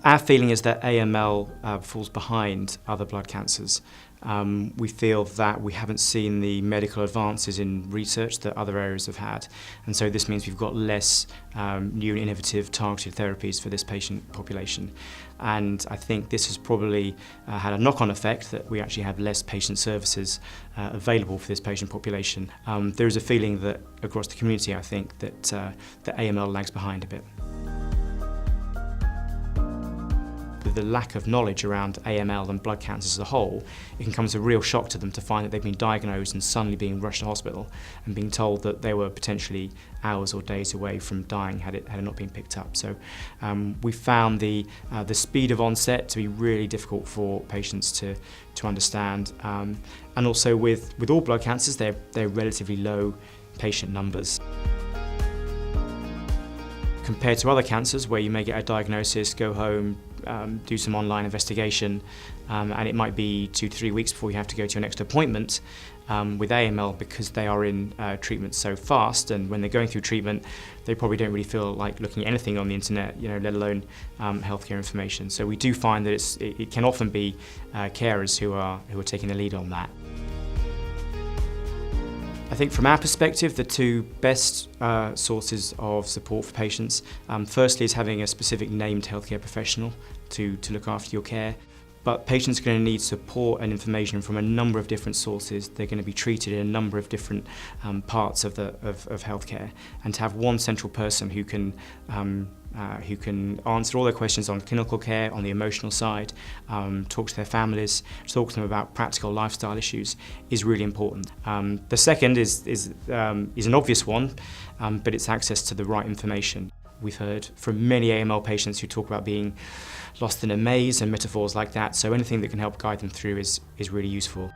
Our feeling is that AML falls behind other blood cancers. We feel that we haven't seen the medical advances in research that other areas have had, and so this means we've got less new and innovative targeted therapies for this patient population. And I think this has probably had a knock-on effect that we actually have less patient services available for this patient population. There is a feeling that across the community, I think, that AML lags behind a bit. With the lack of knowledge around AML and blood cancers as a whole, it can come as a real shock to them to find that they've been diagnosed and suddenly being rushed to hospital and being told that they were potentially hours or days away from dying had it not been picked up. So we found the speed of onset to be really difficult for patients to understand, and also with all blood cancers, they're relatively low patient numbers. Compared to other cancers where you may get a diagnosis, go home, do some online investigation, and it might be 2 to 3 weeks before you have to go to your next appointment. With AML, because they are in treatment so fast, and when they're going through treatment, they probably don't really feel like looking at anything on the internet, let alone healthcare information. So we do find that it can often be carers who are taking the lead on that. I think from our perspective, the two best sources of support for patients, firstly is having a specific named healthcare professional to look after your care. But patients are going to need support and information from a number of different sources. They're going to be treated in a number of different parts of healthcare, and to have one central person who can answer all their questions on clinical care, on the emotional side, talk to their families, talk to them about practical lifestyle issues is really important. The second is an obvious one, but it's access to the right information. We've heard from many AML patients who talk about being lost in a maze and metaphors like that, so anything that can help guide them through is really useful.